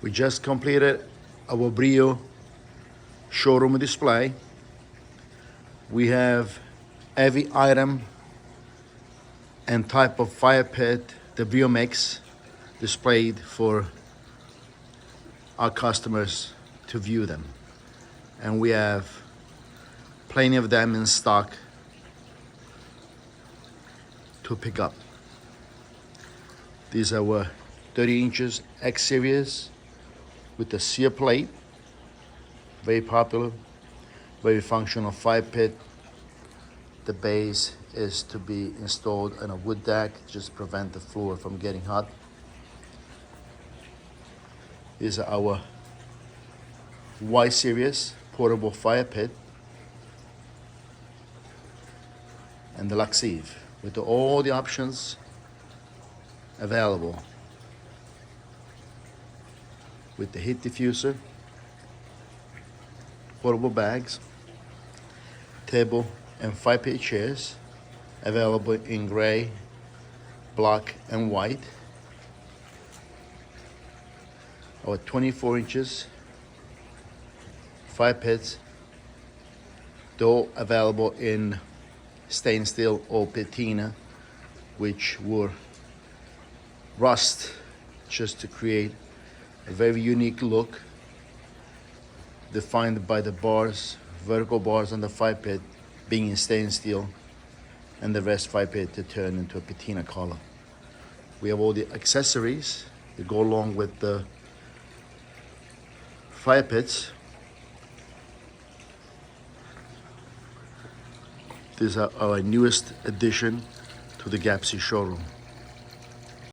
We just completed our Breeo showroom display. We have every item and type of fire pit the Breeo makes displayed for our customers to view them. And we have plenty of them in stock to pick up. These are our 30 inches X series with the sear plate. Very popular, very functional fire pit. The base is to be installed on a wood deck, just prevent the floor from getting hot. These are our Y series portable fire pit and the Luxive with all the options available, with the heat diffuser, portable bags, table and fire pit chairs available in gray, black and white. Our 24 inches fire pits, though available in stainless steel or patina, which were rust, just to create a very unique look, defined by the bars, vertical bars on the fire pit being in stainless steel, and the rest fire pit to turn into a patina color. We have all the accessories that go along with the fire pits. These are our newest addition to the Gapsy showroom.